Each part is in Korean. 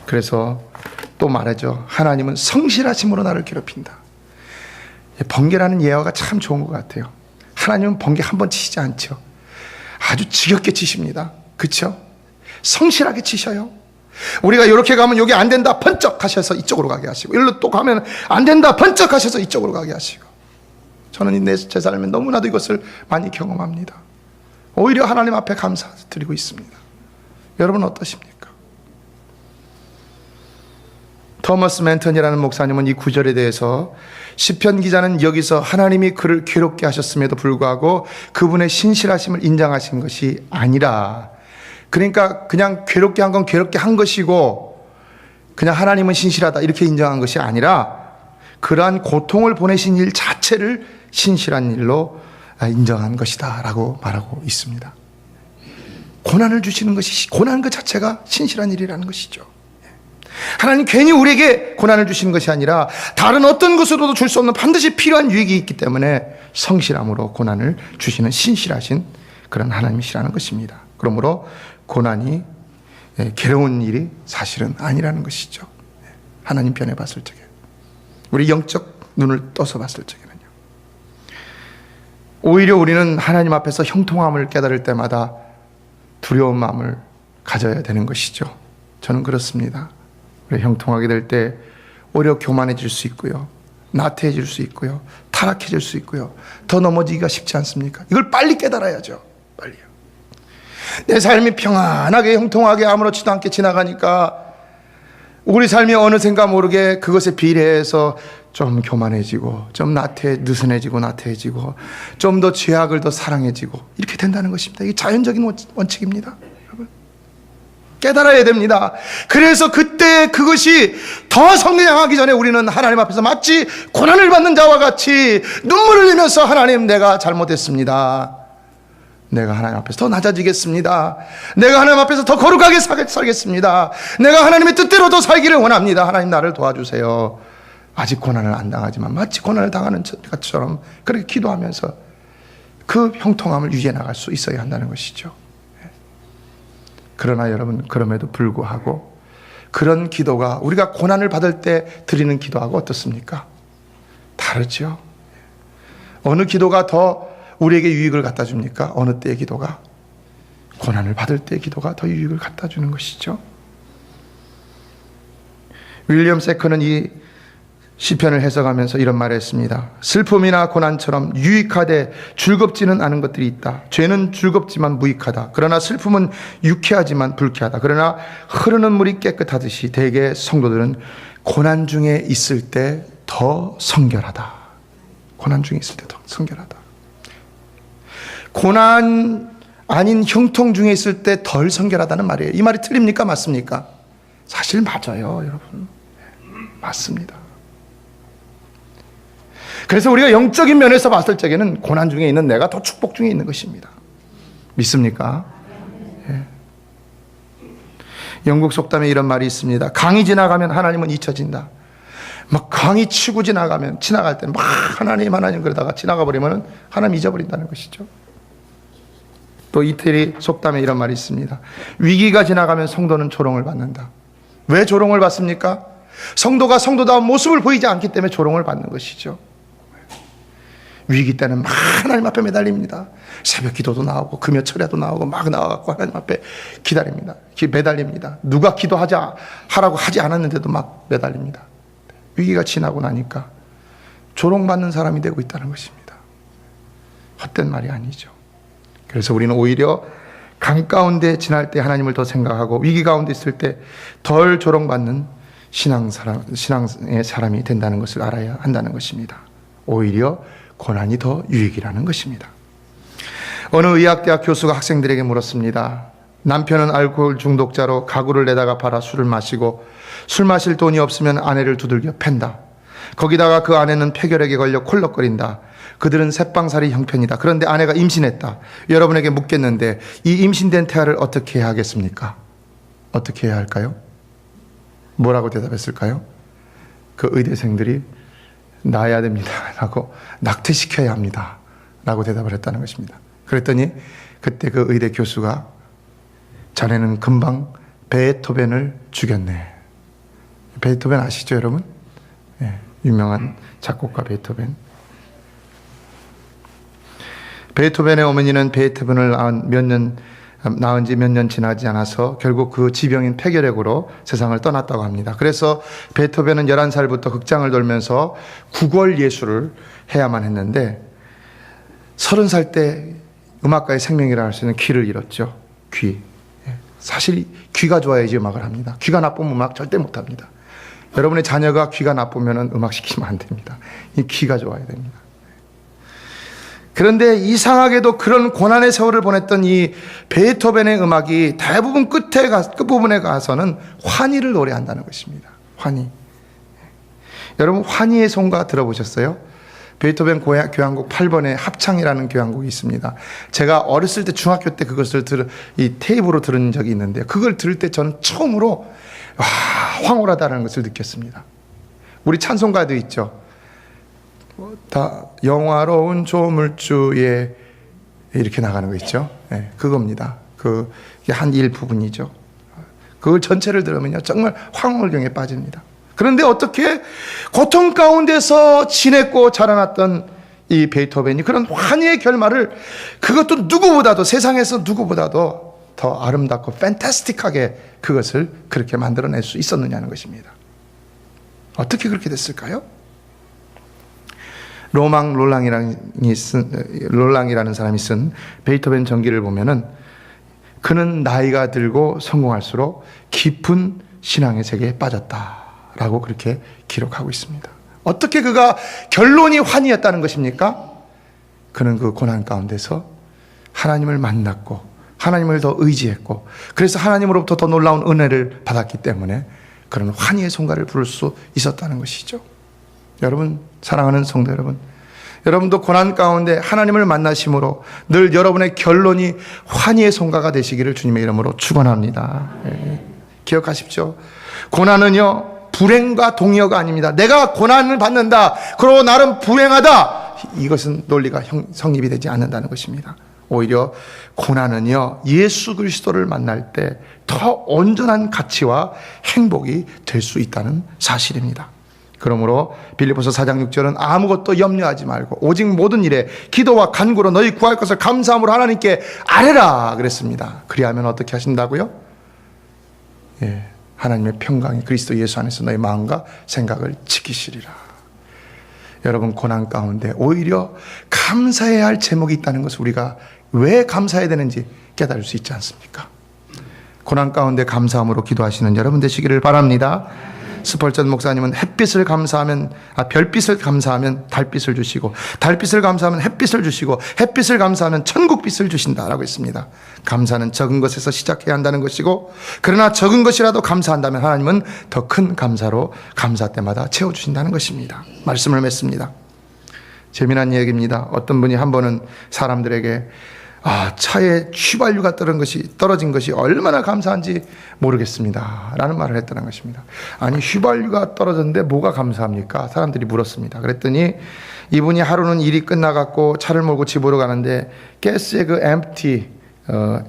그래서 또 말하죠. 하나님은 성실하심으로 나를 괴롭힌다. 번개라는 예화가 참 좋은 것 같아요. 하나님은 번개 한 번 치지 않죠. 아주 지겹게 치십니다. 그렇죠? 성실하게 치셔요. 우리가 이렇게 가면 여기 안 된다 번쩍 하셔서 이쪽으로 가게 하시고, 일로 또 가면 안 된다 번쩍 하셔서 이쪽으로 가게 하시고. 저는 제 삶에 너무나도 이것을 많이 경험합니다. 오히려 하나님 앞에 감사드리고 있습니다. 여러분 어떠십니까? 토머스 맨턴이라는 목사님은 이 구절에 대해서 시편 기자는 여기서 하나님이 그를 괴롭게 하셨음에도 불구하고 그분의 신실하심을 인정하신 것이 아니라, 그러니까 그냥 괴롭게 한 건 괴롭게 한 것이고 그냥 하나님은 신실하다 이렇게 인정한 것이 아니라 그러한 고통을 보내신 일 자체를 신실한 일로 인정한 것이다 라고 말하고 있습니다. 고난을 주시는 것이, 고난 그 자체가 신실한 일이라는 것이죠. 하나님 괜히 우리에게 고난을 주시는 것이 아니라 다른 어떤 것으로도 줄 수 없는 반드시 필요한 유익이 있기 때문에 성실함으로 고난을 주시는 신실하신 그런 하나님이시라는 것입니다. 그러므로 고난이 괴로운 일이 사실은 아니라는 것이죠. 하나님 편에 봤을 적에, 우리 영적 눈을 떠서 봤을 적에는요. 오히려 우리는 하나님 앞에서 형통함을 깨달을 때마다 두려운 마음을 가져야 되는 것이죠. 저는 그렇습니다. 우리 형통하게 될 때 오히려 교만해질 수 있고요, 나태해질 수 있고요, 타락해질 수 있고요, 더 넘어지기가 쉽지 않습니까? 이걸 빨리 깨달아야죠. 빨리요. 내 삶이 평안하게 형통하게 아무렇지도 않게 지나가니까 우리 삶이 어느샌가 모르게 그것에 비례해서 좀 교만해지고, 좀 느슨해지고 나태해지고, 좀 더 죄악을 더 사랑해지고 이렇게 된다는 것입니다. 이게 자연적인 원칙입니다. 여러분 깨달아야 됩니다. 그래서 그때 그것이 더 성장하기 전에 우리는 하나님 앞에서 마치 고난을 받는 자와 같이 눈물을 흘리면서, 하나님 내가 잘못했습니다. 내가 하나님 앞에서 더 낮아지겠습니다. 내가 하나님 앞에서 더 거룩하게 살겠습니다. 내가 하나님의 뜻대로 더 살기를 원합니다. 하나님 나를 도와주세요. 아직 고난을 안 당하지만 마치 고난을 당하는 것처럼 그렇게 기도하면서 그 형통함을 유지해 나갈 수 있어야 한다는 것이죠. 그러나 여러분, 그럼에도 불구하고 그런 기도가 우리가 고난을 받을 때 드리는 기도하고 어떻습니까? 다르죠. 어느 기도가 더 우리에게 유익을 갖다 줍니까? 어느 때의 기도가? 고난을 받을 때의 기도가 더 유익을 갖다 주는 것이죠. 윌리엄 세컨은 이 시편을 해석하면서 이런 말을 했습니다. 슬픔이나 고난처럼 유익하되 즐겁지는 않은 것들이 있다. 죄는 즐겁지만 무익하다. 그러나 슬픔은 유쾌하지만 불쾌하다. 그러나 흐르는 물이 깨끗하듯이 대개 성도들은 고난 중에 있을 때 더 성결하다. 고난 중에 있을 때 더 성결하다. 고난 아닌 형통 중에 있을 때 덜 성결하다는 말이에요. 이 말이 틀립니까? 맞습니까? 사실 맞아요, 여러분. 맞습니다. 그래서 우리가 영적인 면에서 봤을 적에는 고난 중에 있는 내가 더 축복 중에 있는 것입니다. 믿습니까? 예. 영국 속담에 이런 말이 있습니다. 강이 지나가면 하나님은 잊혀진다. 막 강이 치고 지나갈 때 막 하나님 그러다가 지나가 버리면 하나님 잊어버린다는 것이죠. 또 이태리 속담에 이런 말이 있습니다. 위기가 지나가면 성도는 조롱을 받는다. 왜 조롱을 받습니까? 성도가 성도다운 모습을 보이지 않기 때문에 조롱을 받는 것이죠. 위기 때는 막 하나님 앞에 매달립니다. 새벽 기도도 나오고 금요 철야도 나오고 막 나와갖고 하나님 앞에 기다립니다. 매달립니다. 누가 하라고 하지 않았는데도 막 매달립니다. 위기가 지나고 나니까 조롱받는 사람이 되고 있다는 것입니다. 헛된 말이 아니죠. 그래서 우리는 오히려 강 가운데 지날 때 하나님을 더 생각하고 위기 가운데 있을 때 덜 조롱받는 신앙의 사람이 된다는 것을 알아야 한다는 것입니다. 오히려 고난이 더 유익이라는 것입니다. 어느 의학대학 교수가 학생들에게 물었습니다. 남편은 알코올 중독자로 가구를 내다가 팔아 술을 마시고 술 마실 돈이 없으면 아내를 두들겨 팬다. 거기다가 그 아내는 폐결핵에 걸려 콜럭거린다. 그들은 새빵살이 형편이다. 그런데 아내가 임신했다. 여러분에게 묻겠는데 이 임신된 태아를 어떻게 해야 하겠습니까? 어떻게 해야 할까요? 뭐라고 대답했을까요? 그 의대생들이 낳아야 됩니다 라고, 낙태시켜야 합니다 라고 대답을 했다는 것입니다. 그랬더니 그때 그 의대 교수가 자네는 금방 베토벤을 죽였네 베토벤 아시죠, 여러분? 유명한 작곡가 베토벤. 베토벤의 어머니는 베토벤을 낳은 지 몇 년 지나지 않아서 결국 그 지병인 폐결핵으로 세상을 떠났다고 합니다. 그래서 베토벤은 11살부터 극장을 돌면서 구걸 예술을 해야만 했는데 30살 때 음악가의 생명이라 할 수 있는 귀를 잃었죠. 귀. 사실 귀가 좋아야지 음악을 합니다. 귀가 나쁘면 음악 절대 못합니다. 여러분의 자녀가 귀가 나쁘면 음악 시키면 안 됩니다. 이 귀가 좋아야 됩니다. 그런데 이상하게도 그런 고난의 세월을 보냈던 이 베토벤의 음악이 대부분 끝부분에 가서는 환희를 노래한다는 것입니다. 환희. 여러분, 환희의 송가 들어보셨어요? 베토벤 교향곡 8번에 합창이라는 교향곡이 있습니다. 제가 어렸을 때 중학교 때 그것을 이 테이프로 들은 적이 있는데 그걸 들을 때 저는 처음으로 와, 황홀하다는 것을 느꼈습니다. 우리 찬송가도 있죠. 다 영화로운 조물주에 이렇게 나가는 거 있죠. 그겁니다. 그게 한 일부분이죠. 그걸 전체를 들으면요 정말 황홀경에 빠집니다. 그런데 어떻게 고통 가운데서 지냈고 자라났던 이 베토벤이 그런 환희의 결말을 그것도 누구보다도 세상에서 누구보다도 더 아름답고 팬타스틱하게 그것을 그렇게 만들어낼 수 있었느냐는 것입니다. 어떻게 그렇게 됐을까요? 롤랑이라는 사람이 쓴 베토벤 전기를 보면은 그는 나이가 들고 성공할수록 깊은 신앙의 세계에 빠졌다라고 그렇게 기록하고 있습니다. 어떻게 그가 결론이 환희였다는 것입니까? 그는 그 고난 가운데서 하나님을 만났고 하나님을 더 의지했고 그래서 하나님으로부터 더 놀라운 은혜를 받았기 때문에 그런 환희의 송가를 부를 수 있었다는 것이죠. 여러분, 사랑하는 성도 여러분, 여러분도 고난 가운데 하나님을 만나심으로 늘 여러분의 결론이 환희의 송가가 되시기를 주님의 이름으로 축원합니다. 기억하십시오. 고난은요 불행과 동의어가 아닙니다. 내가 고난을 받는다, 그러고 나름 불행하다, 이것은 논리가 성립이 되지 않는다는 것입니다. 오히려 고난은요 예수 그리스도를 만날 때 더 온전한 가치와 행복이 될 수 있다는 사실입니다. 그러므로 빌립보서 4장 6절은 아무것도 염려하지 말고 오직 모든 일에 기도와 간구로 너희 구할 것을 감사함으로 하나님께 아뢰라 그랬습니다. 그리하면 어떻게 하신다고요? 하나님의 평강이 그리스도 예수 안에서 너희 마음과 생각을 지키시리라. 여러분, 고난 가운데 오히려 감사해야 할 제목이 있다는 것을 우리가 왜 감사해야 되는지 깨달을 수 있지 않습니까? 고난 가운데 감사함으로 기도하시는 여러분 되시기를 바랍니다. 스펄전 목사님은 별빛을 감사하면 달빛을 주시고, 달빛을 감사하면 햇빛을 주시고, 햇빛을 감사하면 천국빛을 주신다라고 했습니다. 감사는 적은 것에서 시작해야 한다는 것이고, 그러나 적은 것이라도 감사한다면 하나님은 더 큰 감사로 감사 때마다 채워주신다는 것입니다. 말씀을 맺습니다. 재미난 얘기입니다. 어떤 분이 한 번은 사람들에게 차에 휘발유가 떨어진 것이 얼마나 감사한지 모르겠습니다 라는 말을 했다는 것입니다. 아니, 휘발유가 떨어졌는데 뭐가 감사합니까? 사람들이 물었습니다. 그랬더니 이분이 하루는 일이 끝나갖고 차를 몰고 집으로 가는데 가스에 그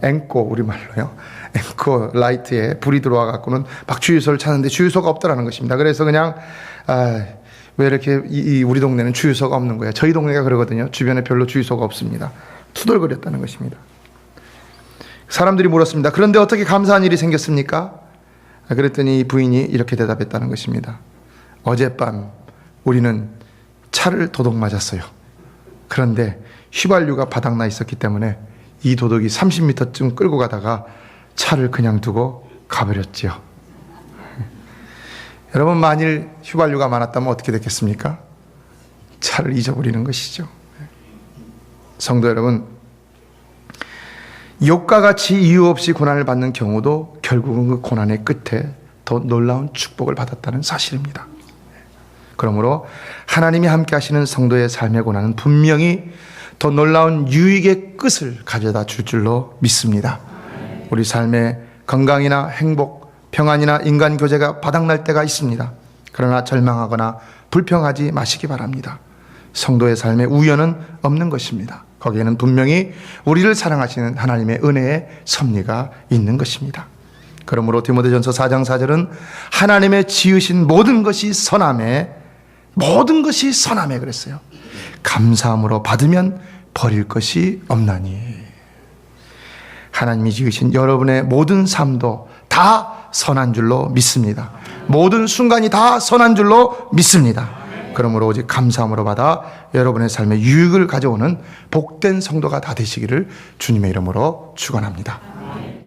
앵꼬, 우리말로요, 앵꼬 라이트에 불이 들어와갖고는 막 주유소를 찾는데 주유소가 없더라는 것입니다. 그래서 그냥 왜 이렇게 우리 동네는 주유소가 없는 거야? 저희 동네가 그러거든요. 주변에 별로 주유소가 없습니다. 투덜거렸다는 것입니다. 사람들이 물었습니다. 그런데 어떻게 감사한 일이 생겼습니까? 그랬더니 부인이 이렇게 대답했다는 것입니다. 어젯밤 우리는 차를 도둑 맞았어요. 그런데 휘발유가 바닥나 있었기 때문에 이 도둑이 30m쯤 끌고 가다가 차를 그냥 두고 가버렸지요. 여러분, 만일 휘발유가 많았다면 어떻게 됐겠습니까? 차를 잊어버리는 것이죠. 성도 여러분, 욥과 같이 이유 없이 고난을 받는 경우도 결국은 그 고난의 끝에 더 놀라운 축복을 받았다는 사실입니다. 그러므로 하나님이 함께 하시는 성도의 삶의 고난은 분명히 더 놀라운 유익의 끝을 가져다 줄 줄로 믿습니다. 우리 삶의 건강이나 행복, 평안이나 인간 교제가 바닥날 때가 있습니다. 그러나 절망하거나 불평하지 마시기 바랍니다. 성도의 삶에 우연은 없는 것입니다. 거기에는 분명히 우리를 사랑하시는 하나님의 은혜의 섭리가 있는 것입니다. 그러므로 디모데전서 4장 4절은 하나님의 지으신 모든 것이 선함에, 모든 것이 선함에 그랬어요. 감사함으로 받으면 버릴 것이 없나니. 하나님이 지으신 여러분의 모든 삶도 다 선한 줄로 믿습니다. 모든 순간이 다 선한 줄로 믿습니다. 그러므로 오직 감사함으로 받아 여러분의 삶에 유익을 가져오는 복된 성도가 다 되시기를 주님의 이름으로 축원합니다.